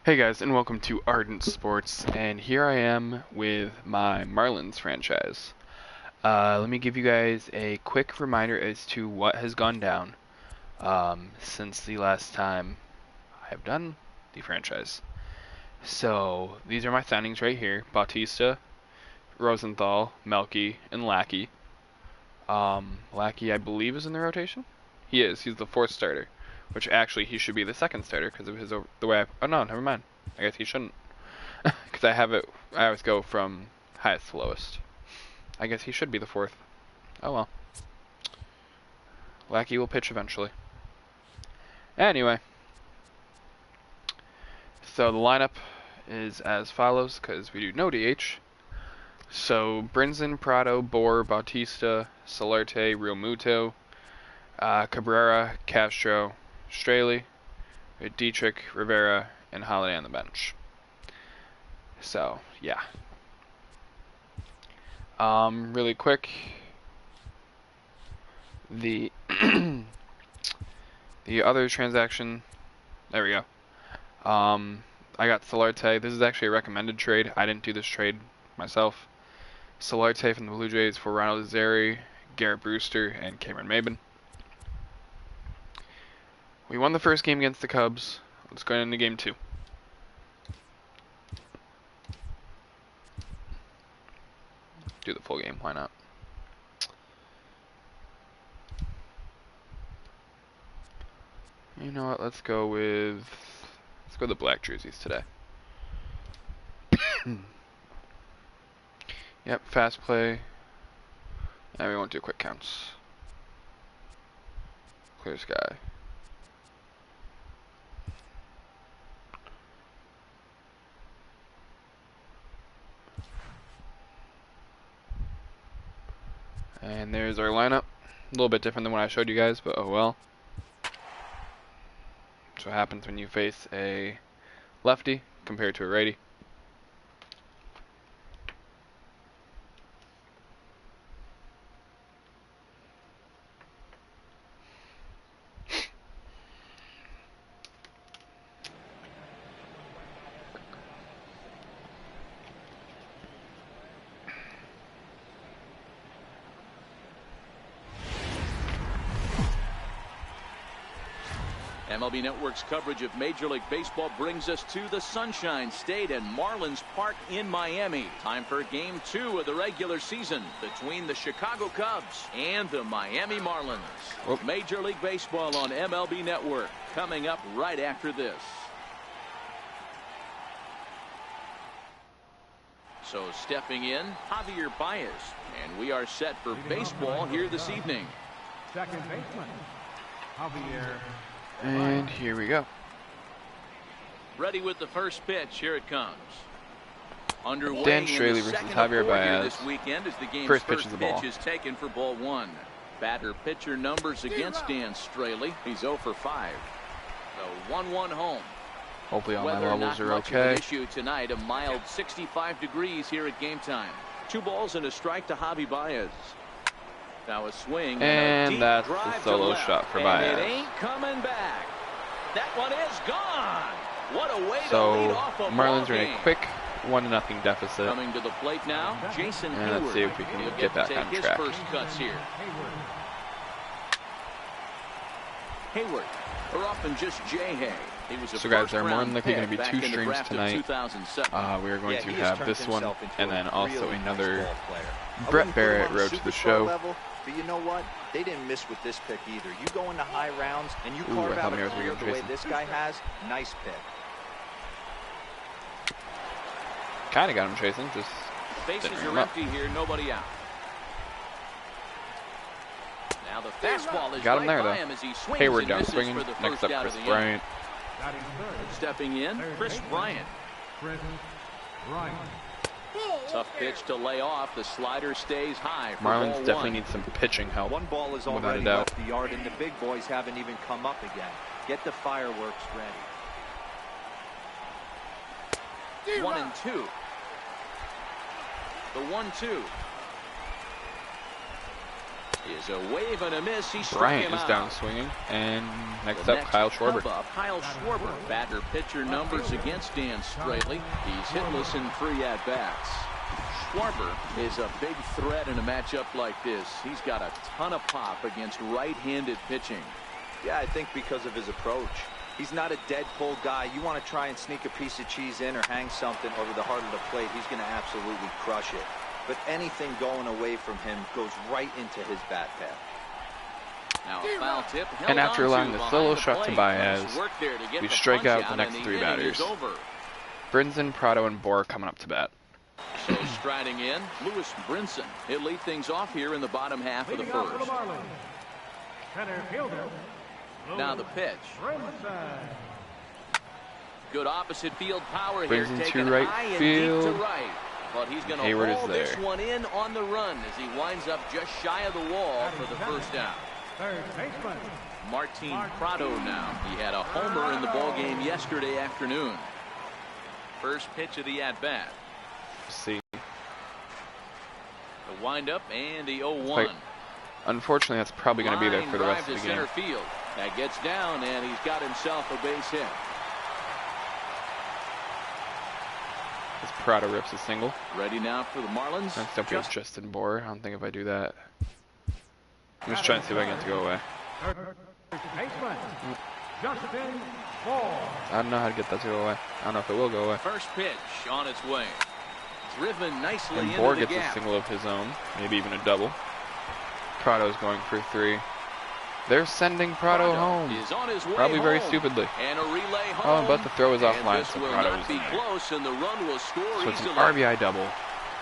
Hey guys, and welcome to Ardent Sports, and here I am with my Marlins franchise. Let me give you guys a quick reminder as to what has gone down since the last time I have done the franchise. So, these are my signings right here. Bautista, Rosenthal, Melky, and Lackey. Lackey, I believe, is in the rotation? He is. He's the fourth starter. Which actually, he should be the second starter because of the way oh no, never mind. I guess he shouldn't. Because I always go from highest to lowest. I guess he should be the fourth. Oh well. Lackey will pitch eventually. Anyway. So the lineup is as follows, because we do no DH. So, Brinson, Prado, Bohr, Bautista, Solarte, Realmuto, Cabrera, Castro, Straley, Dietrich, Rivera, and Holiday on the bench. So, yeah. Really quick, the the other transaction, there we go. I got Solarte. This is actually a recommended trade. I didn't do this trade myself. Solarte from the Blue Jays for Ronald Azzari, Garrett Brewster, and Cameron Maybin. We won the first game against the Cubs. Let's go into game 2. Do the full game, why not? You know what, let's go with the black jerseys today. Yep, fast play. And we won't do quick counts. Clear sky. And there's our lineup. A little bit different than what I showed you guys, but oh well. That's what happens when you face a lefty compared to a righty. MLB Network's coverage of Major League Baseball brings us to the Sunshine State and Marlins Park in Miami. Time for Game 2 of the regular season between the Chicago Cubs and the Miami Marlins. Major League Baseball on MLB Network coming up right after this. So stepping in, Javier Baez, and we are set for baseball here this evening. Second baseman, Javier. And here we go. Ready with the first pitch. Here it comes. Underway Dan in Straley the versus second Javier of 4 here Baez. this weekend as the game's First pitch of the ball. pitch is taken for ball 1. Batter pitcher numbers against Dan Straley. He's 0 for 5. The 1-1 home. Hopefully all my Weather levels not are much of an okay. issue tonight. A mild 65 degrees here at game time. 2 balls and a strike to Javi Baez. Now a swing and a deep that's the drive solo to left. shot for And Baez. it ain't coming back. That one is gone. What a way to So lead off a Marlins ball are in game. a quick 1-0 deficit. Coming to the plate now, Jason And Hayward. let's see if we can He'll get to back take on his track. first cuts here. Hayward, or often just Jay Hay. He was a So guys, there are more than likely going going to be 2 streams tonight. We are going to have this one and then also another Brett Barrett road to the show. Level, but you know what? They didn't miss with this pick either. You go into high rounds and you I carve thought out a maybe I was career gonna the way Jason. this guy has. Nice pick. Kind of got him chasing, just Bases didn't ring him are up. empty here, nobody out. Now the fastball is Got him right there, by though. him as he swings Hayward and down misses swinging. for the Next first up, out Chris of the inning. Bryant. Batting third, Stepping in, third Chris baseman, Bryant. Chris Bryant. Tough pitch to lay off. The slider stays high for Marlins ball definitely 1. need some pitching help. One ball is Without a already doubt. left the yard and the big boys haven't even come up again. Get the fireworks ready. 1-2. The 1-2. is a wave and a miss. He struck Bryant him is out. down swinging. And next The up, Kyle Schwarber. Kyle Schwarber. Batter pitcher numbers against Dan Straley. He's hitless in 3 at-bats. Schwarber is a big threat in a matchup like this. He's got a ton of pop against right-handed pitching. Yeah, I think because of his approach. He's not a dead pull guy. You want to try and sneak a piece of cheese in or hang something over the heart of the plate, he's going to absolutely crush it. But anything going away from him goes right into his bat path. Now a foul tip. And after allowing the solo shot to Baez, we strike out the next 3 batters. Brinson, Prado, and Bohr coming up to bat. So striding in, Lewis Brinson. He'll lead things off here in the bottom half of the Leading off for the first. Marlins, center fielder. Now the pitch. Brinson. Good opposite field power here. Brings him Taken to right high and field. deep to right. But he's going to Hayward is haul this there. one in on the run as he winds up just shy of the wall for the first out. Third baseman. Martin Prado now. He had a homer in the ballgame yesterday afternoon. First pitch of the at-bat. See. The windup and the 0-1. Like, unfortunately, that's probably going to be there for the rest of the game. Center field. That gets down, and he's got himself a base hit. As Prado rips a single. Ready now for the Marlins. Next up, we have Justin Bohr. I don't think if I do that. I'm just trying to see if I can get it to go away. Third baseman. Justin Bohr. I don't know how to get that to go away. I don't know if it will go away. First pitch on its way. Driven nicely And into Bohr the gets gap. a single of his own, maybe even a double. Prado's going for 3. They're sending Prado home. Is on his way Probably very home. stupidly. And a relay home. Oh, but the throw is And offline, this so will Prado not is be in there. close, and the run will score So it's an easily. RBI double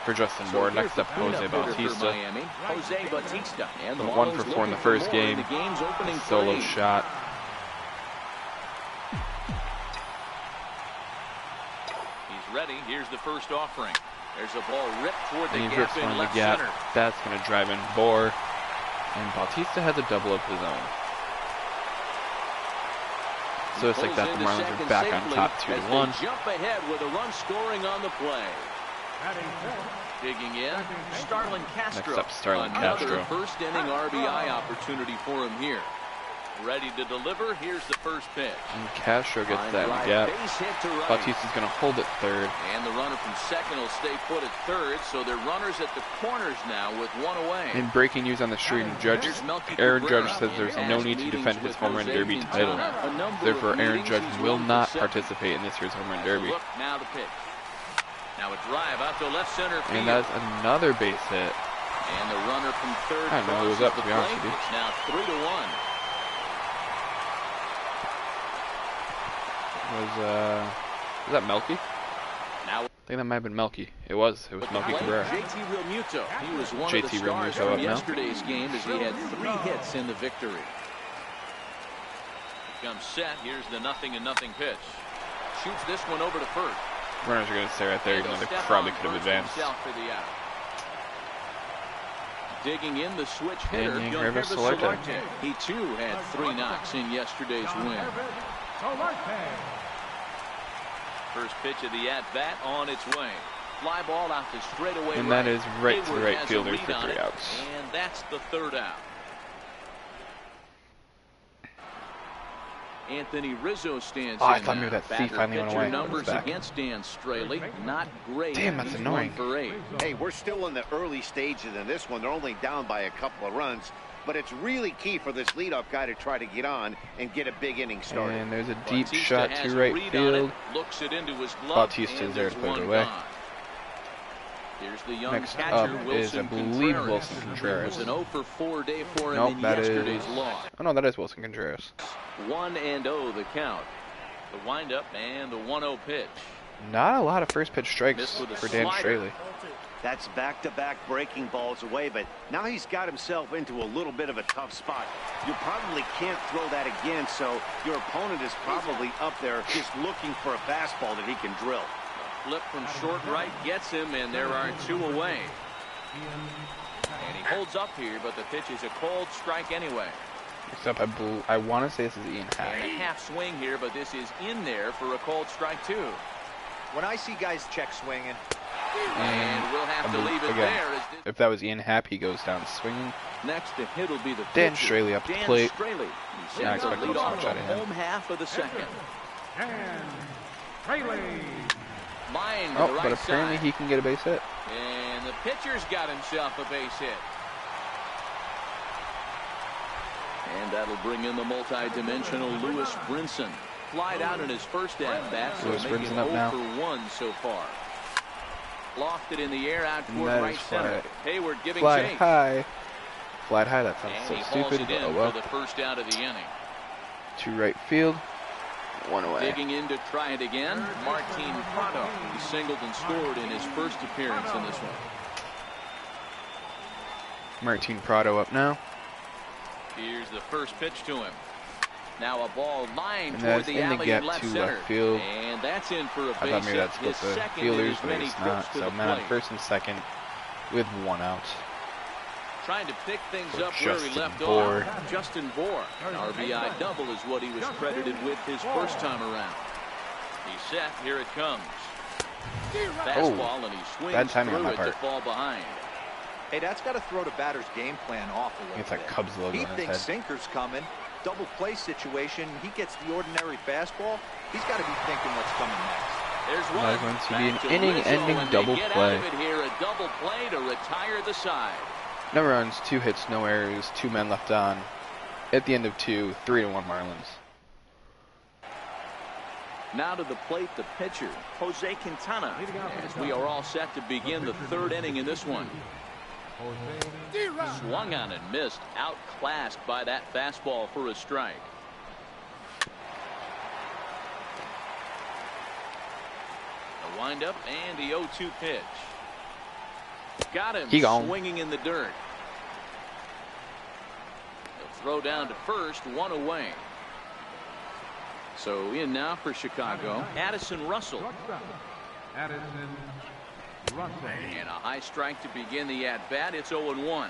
for Justin So Bohr. here's Next the up, Jose cleanup hitter for Bautista. Miami, Jose Bautista. And the Went 1 Marlins for 4 in the looking first for more game. in the game's opening Solo 3. shot. He's ready. Here's the first offering. There's a ball ripped toward the And he gap rips one in in the left gap. center. That's going to drive in Bohr. And Bautista has a double of his own. So just like that, the Marlins are back on top 2-1. Jump ahead with a run scoring on the play. Batting fifth. Digging in, Starlin Castro. Next up, Starlin Another Castro. first inning RBI opportunity for him here. Ready to deliver. Here's the first pitch. And Castro gets Line that in drive, the gap. base hit to right. Bautista's going to hold it 3rd. And the runner from second will stay put at 3rd. So they're runners at the corners now with 1 away. In breaking news on the street, Aaron Judge says there's no need to defend his home run derby title. Therefore, Aaron Judge will not participate in this year's home run derby. Look, now the pitch. Now a drive out to left center field. And that's another base hit. And the runner from 3rd. I don't know who was up, to be honest with you. It's now 3-1. Was that Melky? Now I think that might have been Melky. It was Melky Cabrera. JT Realmuto. He was one JT of the stars Realmuto from up now. yesterday's game as he had 3 hits in the victory. Comes set. Here's the 0-0 pitch. Shoots this one over to first. Runners are going to stay right there, even though they Step probably on could have first advanced. himself for the out. Digging in the switch hitter, And Yangervis Solarte. Solarte. He too had 3 knocks in yesterday's win. Solarte. First pitch of the at-bat on its way. Fly ball out to straightaway And right. that is right to Hayward right has a fielder read for on 3 it, outs. And that's the 3rd out. Anthony Rizzo stands Oh, I in thought now. maybe that C Batter finally went pitcher away. numbers It's back. against Dan Straley, not great. Damn, that's He's annoying. 1 for 8. Hey, we're still in the early stages in this one. They're only down by a couple of runs, but it's really key for this leadoff guy to try to get on and get a big inning started. And there's a deep Bautista shot has to a right read on field. it, looks it into his glove, Bautista's and there there's to put it 1 away. gone. Here's the young Next catcher, up Wilson is, I believe, Contreras. Wilson It Contreras. was an 0 for 4 day for him Nope, in that yesterday's is... loss. Oh, no, that is Wilson Contreras. 1-0 the count. The windup and the 1-0 pitch. Not a lot of first pitch strikes Missed with a for Dan slider. Straley. That's back-to-back breaking balls away, but now he's got himself into a little bit of a tough spot. You probably can't throw that again, so your opponent is probably up there just looking for a fastball that he can drill. Flip from short right gets him, and there are 2 away. And he holds up here, but the pitch is a cold strike anyway. Next up, I want to say this is Ian And a Happ. half swing here, but this is in there for a cold strike too. When I see guys check swinging, And we'll have to leave it again, there. if that was Ian Happ, he goes down swinging. Next to hit will be the Dan pitcher, Straley up to the Dan plate. Straley. He's Not set to expecting lead too off much the out of him. home half of the second. And Straley. Line to Oh, the right but apparently side. he can get a base hit. And the pitcher's got himself a base hit. And that'll bring in the multi-dimensional Lewis Brinson. Flied out in his first at-bat, so Lewis making Brinson up 0 now. for 1 so far. Lofted in the air out And toward that right is center. fly. Hayward giving Fly chase. high. Flied high, that sounds And so he hauls stupid, it but in oh well. for the first out of the inning. To right field. One away. Digging in to try it again, Martin Prado. He singled and scored in his first appearance in this one. Martin Prado up now. Here's the first pitch to him. Now a ball lined And toward that's the in the alley gap in left to center. left field. And that's in for a base I thought maybe hit. that's His what the second in fielders, as but many it's trips not. to So the man on plate. first and second with 1 out. Trying to pick things For up where he Justin left Bohr. off. Justin Bohr. An RBI double is what he was credited with his first time around. He's set. Here it comes. Fastball, and he swings bad timing on through my it part. to fall behind. Hey, that's got to throw the batter's game plan off a little It's like bit. Cubs logo He on his thinks head. sinker's coming. Double play situation. He gets the ordinary fastball. He's got to be thinking what's coming next. There's That one. is going to be Back an to inning-ending Rizzo, and double they get play. out of it here, a double play to retire the side. No runs, 2 hits, no errors, 2 men left on. At the end of 2, 3-1 Marlins. Now to the plate, the pitcher, Jose Quintana, as we are all set to begin the third inning in this one. Swung on and missed, outclassed by that fastball for a strike. A windup and the 0-2 pitch. Got him He gone. swinging in the dirt. He'll throw down to first, 1 away. So in now for Chicago, Addison Russell. Addison Russell. And a high strike to begin the at-bat. It's 0-1.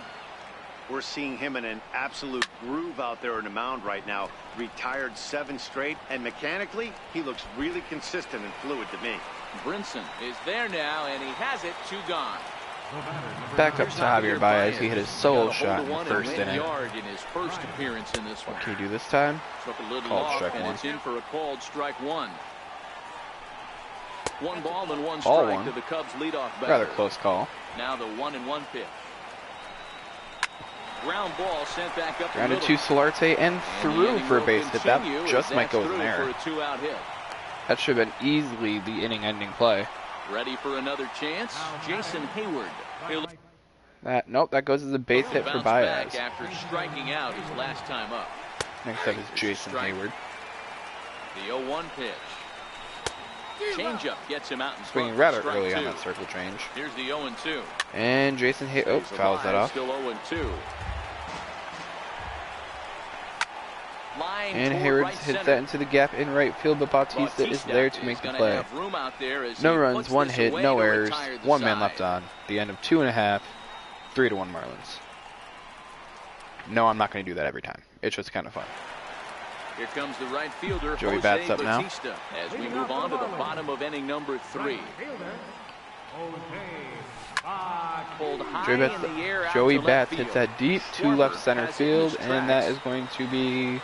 We're seeing him in an absolute groove out there on the mound right now. Retired 7 straight, and mechanically, he looks really consistent and fluid to me. Brinson is there now, and he has it. 2 gone. Back up to Javier Baez. He hit his solo shot in the Got a first hold of 1 and went inning. yard in his first appearance in this one. What can he do this time? Took a little Called off, strike and one. it's in for a called strike 1. 1 ball and 1 Ball strike one. to the Cubs leadoff batter. Rather close call. Now the 1-1 pitch. Ground ball sent back up the Grounded middle. to Solarte and And the through inning for a will base hit. That continue just as might that's go as an through error. for a 2-out hit. That should have been easily the inning-ending play. Ready for another chance. Jason Hayward. He'll Nope, that goes as a base hit for bounce Baez. back after striking out his last time up. Next up is Jason Strike. Hayward. The 0-1 pitch. Changeup gets him out in Swinging front for rather strike early 2. on that circle change. Here's the 0-2. And Jason Hayward fouls that off. Still 0-2. Line And toward Hayward right hits center. that into the gap in right field, but Bautista is there to make the gonna play. have room out there as No he runs, puts 1 this hit, away no to errors, retire the 1 man side. left on. The end of 2.5, 3-1 Marlins. No, I'm not going to do that every time. It's just kind of fun. Here comes the right fielder, Joey Jose bats up now. Bautista, as we move on to the bottom of inning number 3. Fielder, Jose Pulled high Joey in Bats, the air out Joey to left Bats field. hits that deep to Schwarber left center has it in his field, and that tracks. is going to be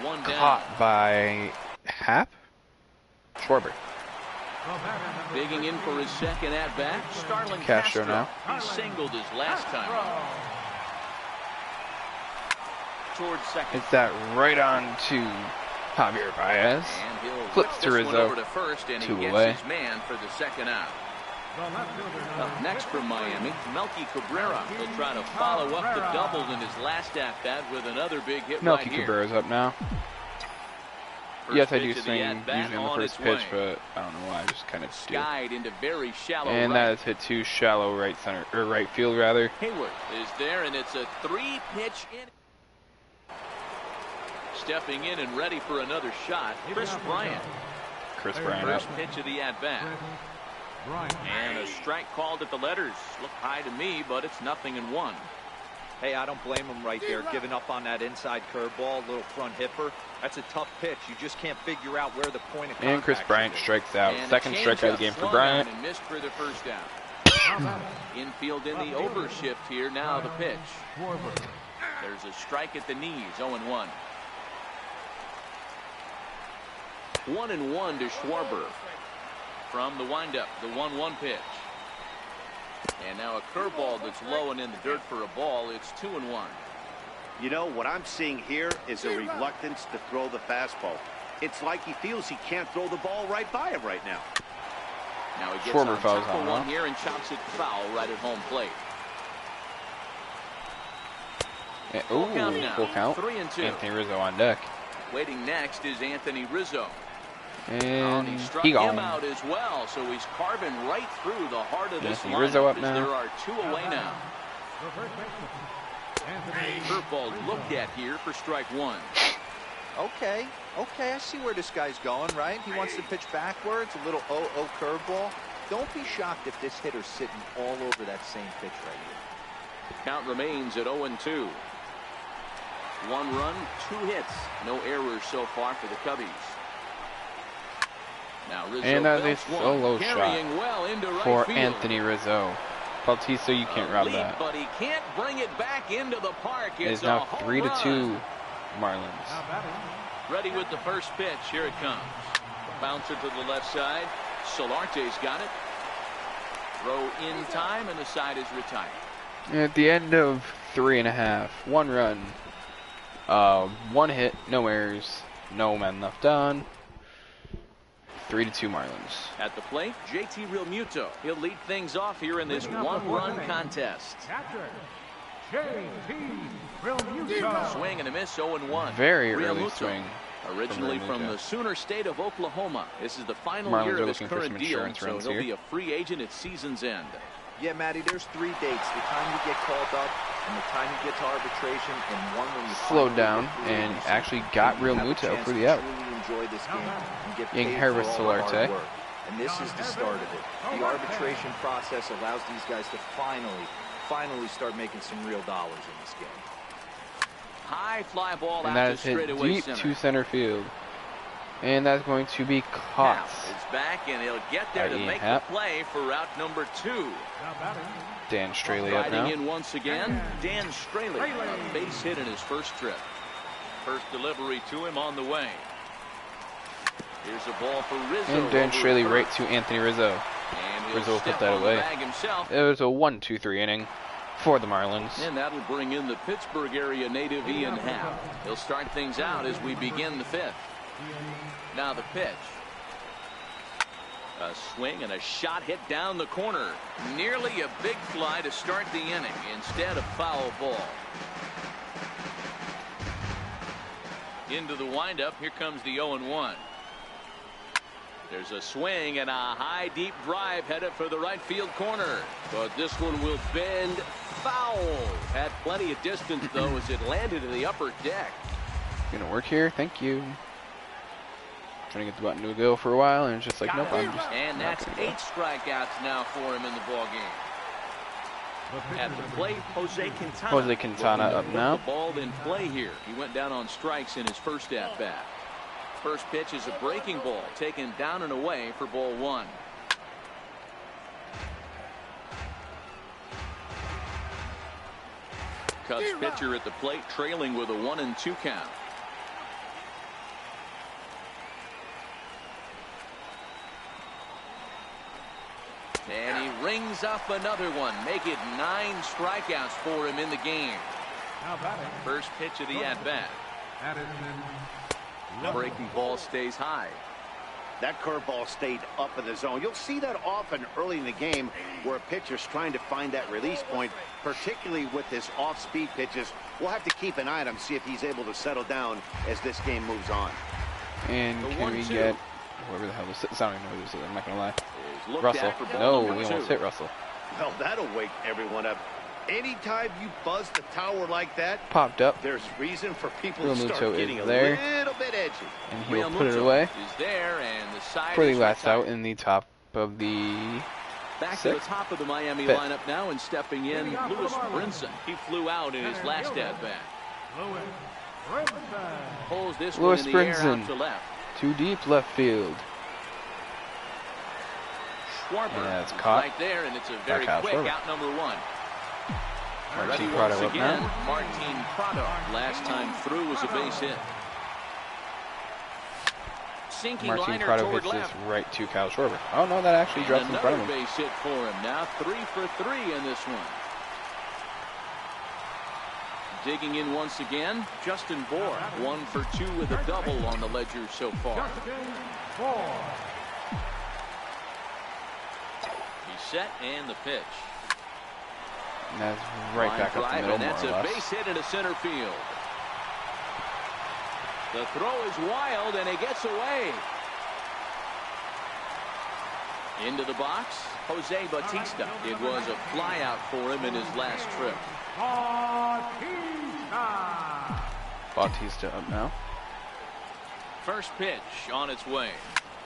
1 down. caught by Happ? Schwarber. Digging in for his second at-bat, Starlin Castro now. He singled his last time up. Towards second. Hits that right on to Javier Baez. And he'll Flips whip to this one Rizzo. over to first, and he 2 gets away. his man for the second out. the left fielder, Up next from Miami, Melky Cabrera. He'll try to follow up the double in his last at-bat with another big hit Melky right here. Cabrera's up now. First Yes, I pitch do of the swing at-bat usually on the on first its pitch, way. but I don't know why. I just kind of do. Skied into very shallow And right. that is hit to shallow right center, or right field rather. Hayward is there, and it's a 3-pitch inning. Stepping in and ready for another shot, Chris Bryant. Chris Bryant up. First pitch of the at-bat. Bryant. And a strike called at the letters. Look high to me, but it's 0-1. Hey, I don't blame him right there, giving up on that inside curveball, little front hipper. That's a tough pitch. You just can't figure out where the point of contact And Chris Bryant is. strikes out. And Second a strikeout of the changeup game for swung Bryant. on and missed for the first out. Now batting, Infield in the overshift here. Now the pitch. Schwarber. There's a strike at the knees. 0-1. 1-1 to Schwarber. From the windup, the 1-1 pitch. And now a curveball that's low and in the dirt for a ball. It's 2-1. You know, what I'm seeing here is a reluctance to throw the fastball. It's like he feels he can't throw the ball right by him right now. Now he gets Schwarber on fouls top of on, one huh? here and chops it foul right at home plate. Ooh, count now. full count. 3-2. Anthony Rizzo on deck. Waiting next is Anthony Rizzo. And He struck he him gone. out as well, so he's carving right through the heart of this Anthony lineup Rizzo up as now. there are 2 away now. The first baseman, Anthony Curveball looked at here for strike 1. Okay, I see where this guy's going, right? He wants to pitch backwards, a little 0-0 curveball. Don't be shocked if this hitter's sitting all over that same pitch right here. Count remains at 0-2. 1 run, 2 hits. No errors so far for the Cubbies. Now Rizzo And that is a belts one, solo carrying shot well into right for field. Anthony Rizzo. Bautista, you can't rob Lead, that. but he can't bring it back into the park. It It's is now a home 3-2 run. Marlins. now batting, Ready with the first pitch. Here it comes. Bouncer to the left side. Solarte's got it. Throw in time, and the side is retired. At the end of 3.5, 1 run, 1 hit, no errors, no men left on. 3-2 Marlins. At the plate, JT Realmuto. He'll lead things off here in this 1-run contest. catcher, J.T. Realmuto. Swing and a miss, 0-1. Very early Realmuto, swing. originally from Realmuto. the Sooner State of Oklahoma. This is the final Marlins year are of his looking for current some deal, insurance so runs he'll here. be a free agent at season's end. Yeah, Matty, there's 3 dates. The time you get called up and the time you get to arbitration, and one when you Slowed finally down get free and agency. actually got And you have a Realmuto chance for to the out. truly enjoy this game and get Young paid Harris for all the hard Solarte. work. And this is the start of it. The arbitration process allows these guys to finally start making some real dollars in this game. High fly ball And out that to is hit straightaway deep center. to center field. And that's going to be caught. Now it's back, and he'll get there By to Ian make Happ. the play for route number 2. Now batting, Dan Straley up Riding now. in once again, Dan Straley. A base hit in his first trip. First delivery to him on the way. Here's a ball for Rizzo. And Dan over Straley first. right to Anthony Rizzo. And he'll Rizzo step put that on the away. bag himself. It was a 1-2-3 inning for the Marlins. And that'll bring in the Pittsburgh area native Ian Happ. He'll start things out as we begin the 5th. Now the pitch. A swing and a shot hit down the corner. Nearly a big fly to start the inning. Instead, a foul ball. Into the windup. Here comes the 0-1. There's a swing and a high deep drive headed for the right field corner. But this one will bend foul. Had plenty of distance though as it landed in the upper deck. Gonna work here, thank you. Trying to get the button to go for a while, and it's just like, nope, I'm just And not that's gonna go. 8 strikeouts now for him in the ball game. At the plate, Jose Quintana. Jose Quintana Looking to up put now. The ball in play here. He went down on strikes in his first at bat. First pitch is a breaking ball taken down and away for ball 1. Cubs pitcher at the plate trailing with a 1-2 count. And he rings up another one. Make it 9 strikeouts for him in the game. now batting, First pitch of the at-bat. Addison. Breaking ball stays high. That curveball stayed up in the zone. You'll see that often early in the game where a pitcher's trying to find that release point, particularly with his off-speed pitches. We'll have to keep an eye on him, see if he's able to settle down as this game moves on. And The can we 1-2. get whoever the hell this is? I don't even know who this is. I'm not gonna lie. Is looked Russell. at for ball No, number we 2. almost hit Russell. Well, that'll wake everyone up. Anytime you buzz the tower like that, Popped up, there's reason for people to Realmuto start is getting a there. little bit edgy. and he'll put it Realmuto away is there, and the side for the is last retired. out in the top of the Back to the 6th. top of the Miami Fifth. lineup now, and stepping in, Leading off for the Lewis Marlins. Brinson. He flew out in his last at bat. Lewis Brinson. Pulls this Lewis one in the air Brinson. out to left. too deep left field. Schwarber. Yeah, it's caught right there, and it's a very Kyle quick Schwarber. out number one. Ready Martin once Prado up again, now. Martin Prado. Last time through was a base hit. Sinking Martin liner Prado toward hits left. this right to Kyle Schwarber. Oh no, that actually And drops in front of another him. base hit for him. Now 3 for 3 in this one. Digging in once again, Justin Bohr, 1 for 2 with a double on the ledger so far. Justin Bohr. He's set and the pitch. And that's right Line back up the drive, middle, and more that's or a less. base hit into center field. The throw is wild, and he gets away. Into the box, Jose Bautista. It was a flyout for him in his last trip. Bautista. Bautista up now. First pitch on its way.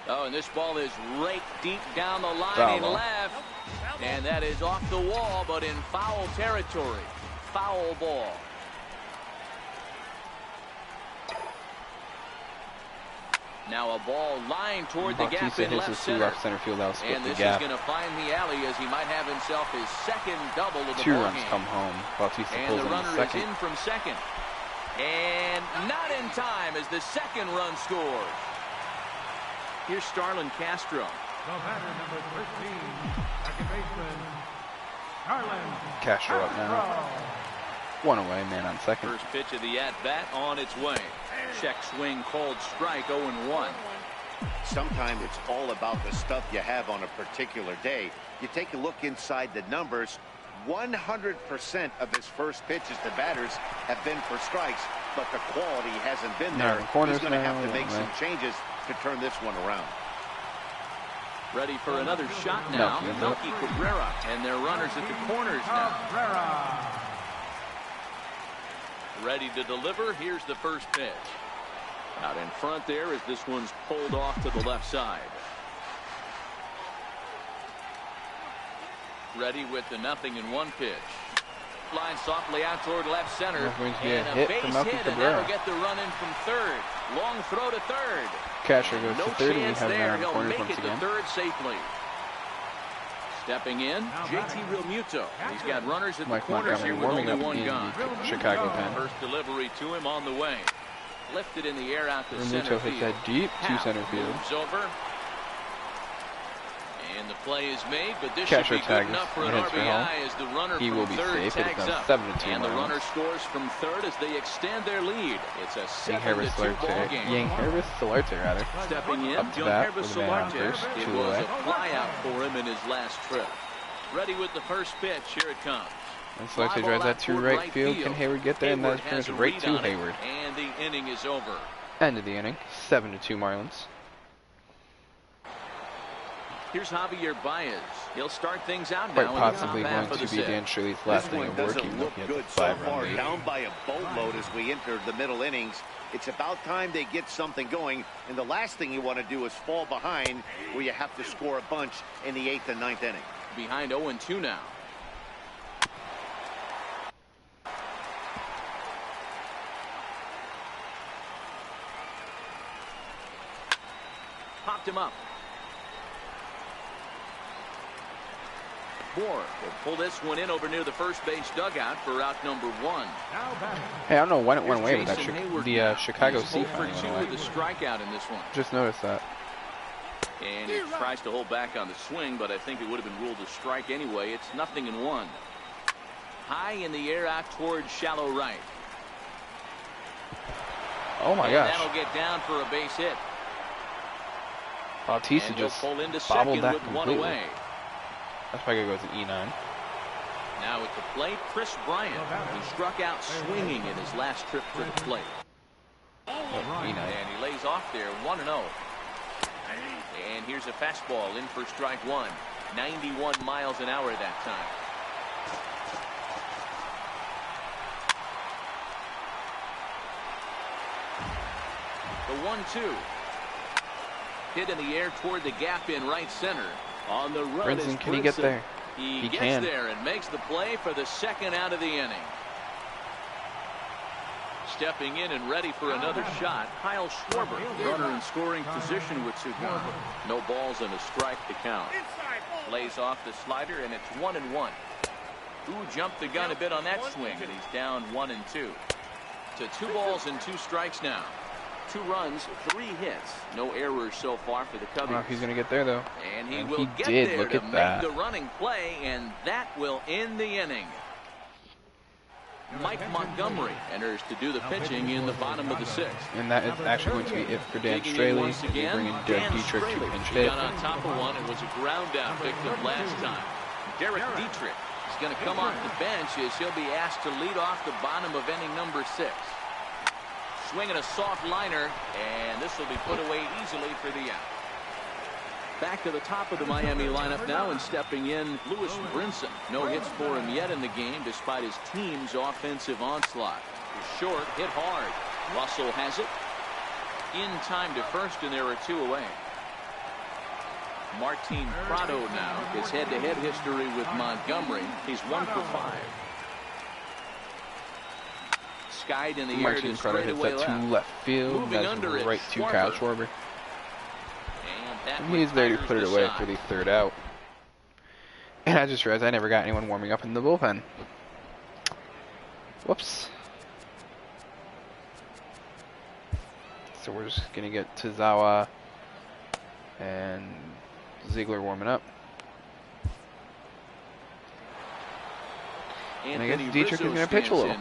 Oh, and this ball is raked deep down the line Foul in ball. left. And that is off the wall, but in foul territory. Foul ball. Now a ball lined toward the gap Bautista in hits left this to center. left center field. That'll split And the this gap. is going to find the alley as he might have himself his second double of the 2 ball runs game. come home. Bautista And pulls the in runner the is second. in from second. And not in time as the second run scored. Here's Starlin Castro. The batter, number 13, second baseman, Starlin Castro up now. 1 away, man on second. First pitch of the at-bat on its way. Check swing called strike, 0-1. Sometimes it's all about the stuff you have on a particular day. You take a look inside the numbers. 100% of his first pitches to batters have been for strikes, but the quality hasn't been Now there. in corners He's going to now, have to make some right. changes to turn this one around. Ready for another shot now. Melky. Melky Cabrera. And their runners at the corners now. Cabrera. Ready to deliver. Here's the first pitch. Out in front there as this one's pulled off to the left side. Ready with the 0-1 pitch. Line softly out toward left center. That's going to be a And a hit base for Melky hit, and Cabrera. that'll get the run in from third. Long throw to third. Castro goes No to third, and we chance have there. now in He'll corners make once it to again. third safely. Stepping in, JT Realmuto. He's got runners at the Mike corners Montgomery here with warming only up one in gone. the Chicago pen. First delivery to him on the way. Lifted in the air out to center Realmuto hits field. that deep to Hal center field. moves over. And the play is made, but this Castro should be good tags enough for an and hits for Hall. RBI as the runner He from will be third safe. It is tags now up. 7-2 And the Marlins. runner scores from third as they extend their lead. It's a 7-2 ball game. Yangervis Solarte, rather. Stepping in, Up to John bat Hervis with a man on Solarte. first, It 2 was away. a flyout for him in his last trip. Ready with the first pitch. Here it comes. And Fly Solarte ball drives out that to toward right field. Can Hayward get there? And Hayward that's pretty has much a a break read to on it, Hayward. And the inning is over. End of the inning. 7-2 Marlins. Here's Javier Baez. He'll start things out Quite now possibly in the top going half of to the be set. Dan Shirley's This last day one of work, doesn't even though look he had the good so 5-run far. lead. Down by a boatload as we enter the middle innings. It's about time they get something going, and the last thing you want to do is fall behind where you have to score a bunch in the 8th and 9th inning. Behind 0-2 now. Popped him up. Bohr will pull this one in over near the first base dugout for out number 1. Now batting. Hey, I don't know when it went Here's away with that Jason Hayward the now. Chicago He's C 0 for finally 2 went away. with a strikeout in this one. Just noticed that. And he tries to hold back on the swing, but I think it would have been ruled a strike anyway. It's 0-1. High in the air out towards shallow right. Oh my And gosh. that'll get down for a base hit. Bautista And he'll just pull into bobbled second that with one completely. away. That's probably going to go to E9. Now at the plate, Chris Bryant, who struck out swinging in his last trip to the plate. E9. And he lays off there, 1-0. And here's a fastball in for strike 1. 91 miles an hour that time. The 1-2. Hit in the air toward the gap in right center. On the run is Brinson, can he get Brinson. there? He He gets can. there and makes the play for the second out of the inning. Stepping in and ready for another shot, Kyle Schwarber. Runner in scoring position with 2 gone. No balls and a strike to count. Lays off the slider, and it's 1-1. Ooh, jumped the gun a bit on that swing, and he's down 1-2. To 2 balls and 2 strikes now. 2 runs, 3 hits. No errors so far for the Cubbies. I don't know if he's going to get there, though. And he And will he get did. there Look to at make that. the running play, and that will end the inning. Mike Montgomery enters to do the pitching in the bottom of the 6th. And that is actually going to be it for Dan Digging in Straley. once They again, bring in Derek Dan Dietrich to Straley. pinch He hit. got on top of one and was a ground out victim last time. Derek Dietrich is going to come off the bench as he'll be asked to lead off the bottom of inning number 6. Swinging a soft liner, and this will be put away easily for the out. Back to the top of the Miami lineup now, and stepping in, Lewis Brinson. No hits for him yet in the game, despite his team's offensive onslaught. He's short, hit hard. Russell has it. In time to first, and there are 2 away. Martin Prado now. His head-to-head history with Montgomery. He's 1 for 5. Skied in the air Martin to Prado hits straightaway that to left field. Moving That's under it, right to Kyle Schwarber. And he's there to put it away for the 3rd out. And I just realized I never got anyone warming up in the bullpen. Whoops. So we're just going to get Tozawa and Ziegler warming up. And I guess Dietrich is going to pitch a little.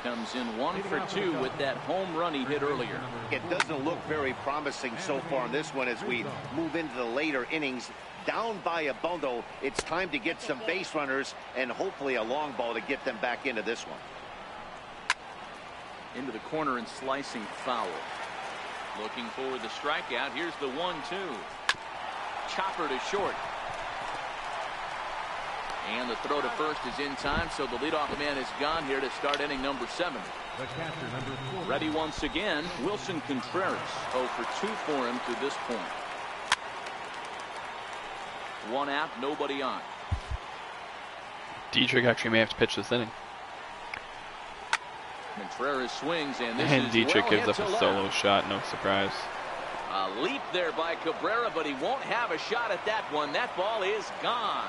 Comes in 1 for 2 with that home run he hit earlier. It doesn't look very promising so far in this one as we move into the later innings. Down by a bundle, it's time to get some base runners and hopefully a long ball to get them back into this one. Into the corner and slicing foul. Looking for the strikeout. Here's the 1-2. Chopper to short. And the throw to first is in time, so the leadoff man is gone here to start inning number 7. The catcher, number 4. Ready once again, Wilson Contreras. 0 for 2 for him to this point. 1 out, nobody on. Dietrich actually may have to pitch this inning. Contreras swings, and this And is Dietrich well gives hit up to a solo left. shot, no surprise. A leap there by Cabrera, but he won't have a shot at that one. That ball is gone.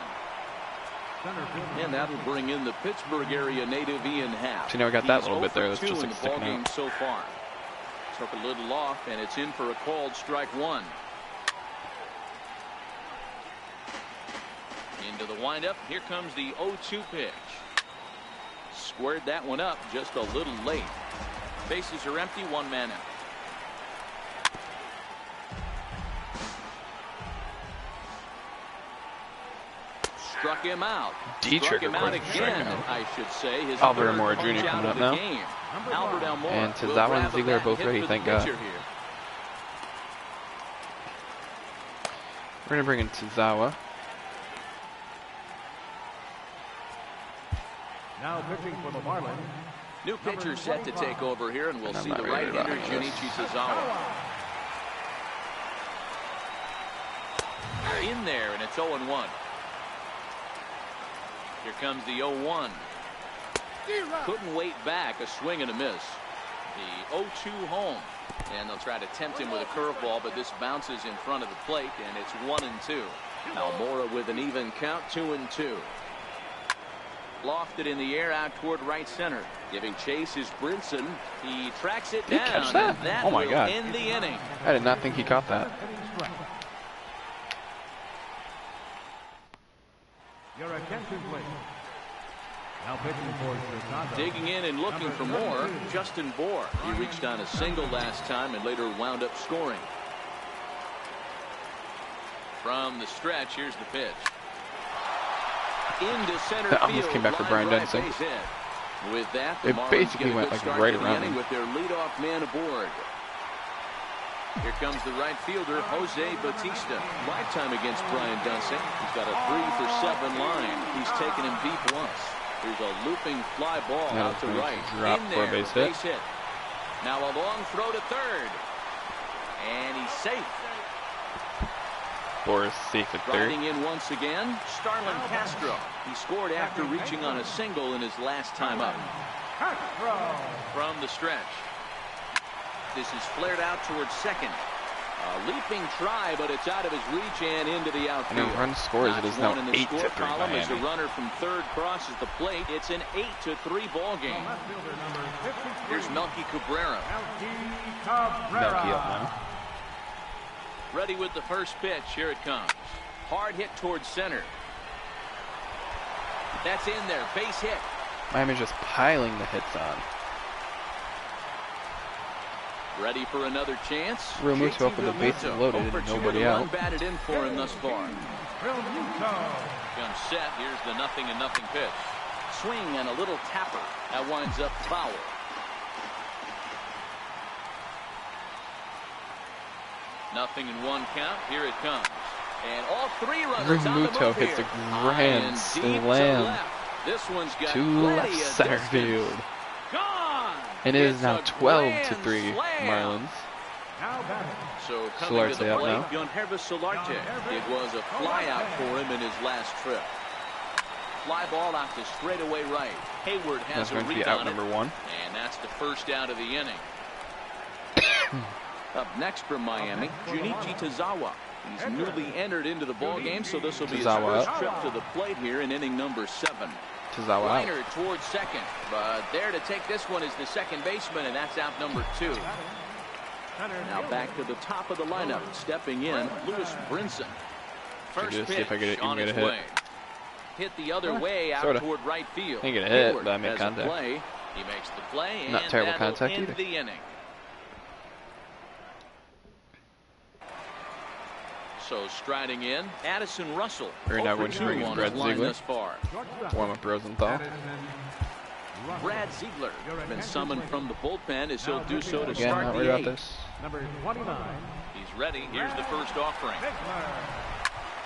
And that will bring in the Pittsburgh area native Ian Happ. See, now we got that He's little bit there. 0 That's for 2 just in like the ball sticking game out. so far. Took a little off, and it's in for a called strike 1. Into the windup. Here comes the 0-2 pitch. Squared that one up just a little late. Bases are empty, 1 man out. Struck him out. Dietrich, Struck him of out course, again, strikeout. I should say. His Albert third Almora Jr. punch out coming of up the now. game. Albert Almora And will Tozawa grab and a Ziegler are bat both hit ready, for the thank God. pitcher here. We're going to bring in Tozawa. Now pitching for the Marlins. New pitcher set to take over here, and we'll I'm see not the really right-hander about this. Junichi Tozawa. In there, and it's 0-1. Here comes the 0-1. Couldn't wait back. A swing and a miss. The 0-2 home. And they'll try to tempt him with a curveball, but this bounces in front of the plate, and it's 1-2. Almora with an even count, 2-2. Lofted in the air out toward right center. Giving chase is Brinson. He tracks it Did he down. catch that? And that Oh my will God. end the inning. I did not think he caught that. Your attention, please. Now pitching for Chicago. Digging in and looking for more, Justin Bohr. He reached on a single last time and later wound up scoring. From the stretch, here's the pitch. Into center That field. almost came back for line Brian right Dennison. base hit. With that, the It Marlins basically get a went good like start right to the around inning him. with their leadoff man aboard. Here comes the right fielder, Jose Bautista. Lifetime against Brian Dennison. He's got a 3-for-7 line. He's taken him deep once. There's a looping fly ball That out to was nice. right. Drop In for a there, base hit. Now a long throw to third. And he's safe. Boris safe at third. Riding in once again, Starlin Castro. He scored after reaching on a single in his last time up. From the stretch. This is flared out towards second. A leaping try, but it's out of his reach and into the outfield. And a run scores. It is now in the 8-3 score column as the Miami. runner from third crosses the plate. It's an 8-3 ball game. Here's Melky Cabrera. Melky up now. Ready with the first pitch. Here it comes. Hard hit towards center. That's in there. Base hit. Miami's just piling the hits on. Ready for another chance. Real Muto up with the bases loaded and nobody out. Batted in for him thus far. Comes set. Here's the 0-0 pitch. Swing and a little tapper. That winds up foul. Nothing in one count. Here it comes. And all three runners on the Muto move hits here. a grand slam This one's got to left center field. Gone. And it is now It's a 12-3 grand slam. Marlins. So coming to the Solarte out plate, now. Gunhervis Solarte. It was a flyout for him in his last trip. Fly ball out to straightaway right. Hayward has That's a going to be read out on it, number 1. and that's the first out of the inning. Up next from Miami, Junichi Tazawa. He's newly entered into the ball game, so this will be his Tazawa first trip to the plate here in inning number 7. Tazawa out. Liner towards second, but there to take this one is the second baseman, and that's out number 2. Now back to the top of the lineup, stepping in, Lewis Brinson. First See pitch if I can on get a its hit. way. Hit the other way out Sorta. toward right field. Didn't get a hit, Hayward but I made has a contact. play. He makes the play, and Not terrible that'll contact end either. the inning. So striding in, Addison Russell. We're now 0 going for to bring 2 in on Brad his line Ziegler. thus far. Warm up Rosenthal. Brad Ziegler been summoned from the bullpen as he'll do so to Again, start not the worried about 8th. this. Number 29. He's ready. Here's the first offering.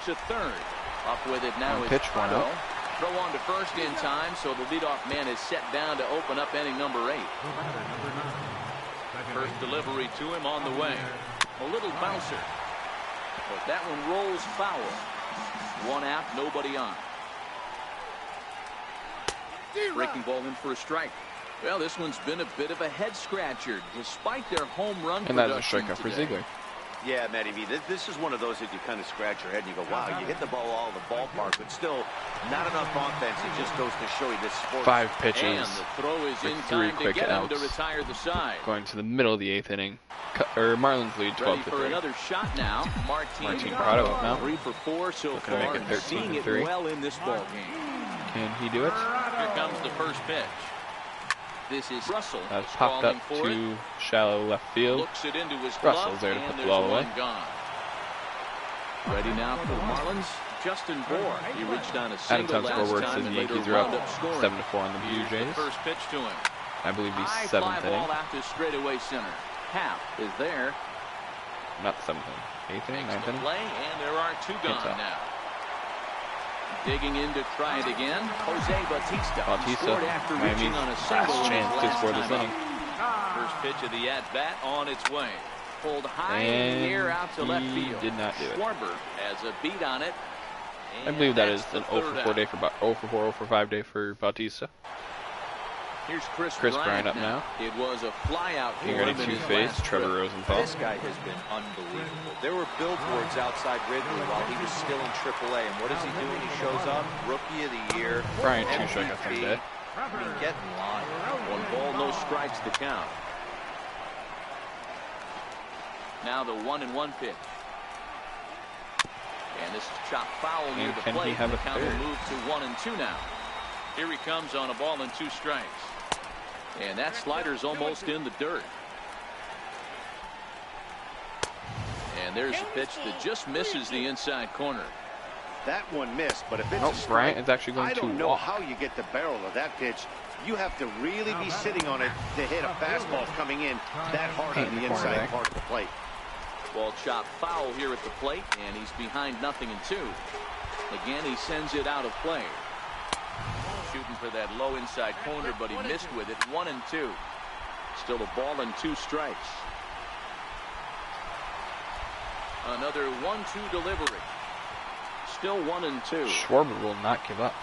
To third. Up with it now One is pitch, one Prado. out. Throw on to first in time, so the leadoff man is set down to open up inning number 8. First delivery to him on the way. A little bouncer. But that one rolls foul. 1 out, nobody on. Breaking ball in for a strike. Well, this one's been a bit of a head scratcher, despite their home run And that's a production strikeout for today. Ziegler. Yeah, Matty V, this is one of those that you kind of scratch your head and you go, wow, you hit the ball all in the ballpark, but still not enough offense. It just goes to show you this sport. 5 And pitches. the throw is with in 3 time to quick get him to outs. retire the side. Going to the middle of the 8th inning. Marlins lead Ready for 12-3. another shot now. Martin Prado up now. 3 for 4 so Looking to make far, it and seeing it 13-3. well in this ball game. Can he do it? Here comes the first pitch. This is Russell. That's popped up for it. to shallow left field. Looks it into his glove, Russell's there to and put the there's ball one away. gone. Ready now for the Marlins. Justin Bohr. He reached on a Adam single Tunscore last works time as and Yankees later are wound up up scoring. 7-4 on the Blue Here's the Jays. first pitch to him. I believe he's High 7th fly inning. ball out to straightaway center. Hap is there. Not 7th inning. 8th inning, Makes 9th the inning. play, and there are 2 Can't gone tell. now. Digging in to try it again. Jose Bautista. He scored after Miami, reaching on a single last in his chance to last score this time inning. up. First pitch of the at-bat on its way. Pulled high in And the air out to left he field. did not do it. Schwarber has a beat on it. I believe that that's is the an 0 third for 4 out. day for 0 for 4, 0 for 5 day for Bautista. Here's Chris Bryant up now. It was a flyout for Getting him ready in to his face last Trevor trip. Rosenthal. This guy has been unbelievable. There were billboards outside Wrigley while he was still in AAA. And what does he do when he shows up? Rookie of the Year. Bryant 2 MVP. strikeouts on the day. I mean, get in line. 1 ball, no strikes to count. Now the 1-1 pitch. And this is chopped foul near And the can he plate. have The a count will third? move to 1-2 now. Here he comes on a ball and 2 strikes. And that slider's almost in the dirt. And there's a pitch that just misses the inside corner. That one missed, but if it's Oh, a strike, Bryant is actually going I to don't know walk. how you get the barrel of that pitch. You have to really be sitting on it to hit a fastball coming in that hard on the inside Cornerback. part of the plate. Ball chopped foul here at the plate, and he's behind 0-2. Again, he sends it out of play. Shooting for that low inside corner, but he missed with it. 1-2. Still a ball and 2 strikes. Another 1-2 delivery. Still 1-2. Schwarber will not give up.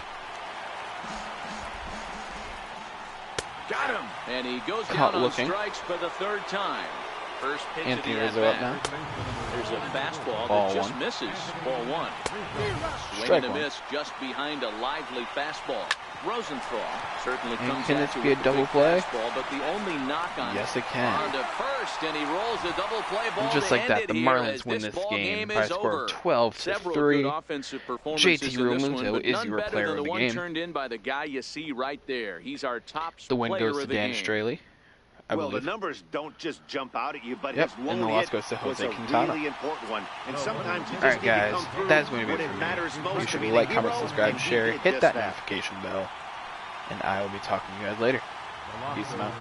Got him. And he goes Caught down on looking. strikes for the third time. First pitch Anthony of Rizzo the up now. at-bat. There's a fastball Ball that just one. misses. Ball one. Swing Strike and a one. miss just behind a lively fastball. Rosenthal certainly And comes can at this you be a with the double big play? fastball, but the only knock on Yes, it can. On to first, and he rolls the double play ball. And just to like end that, it the here Marlins as win this ball game by a is score over. of 12 to Several 3. good offensive performances JT in this one, Realmuto but is none your better player than of the the one game. turned in by the guy you see right there. He's our top The win player goes to of the Dan game. Straley, I Well, the believe. numbers don't just jump out at you, but Yep, his and lone the loss hit goes to was Jose a Quintana. really important one. And sometimes you just Alright need to guys, come through that's going to be when it it for me. matters most Make to sure be to the like, comment, hero, subscribe, and he share, did hit just that that. notification bell, and I will be talking to you guys later. Peace out.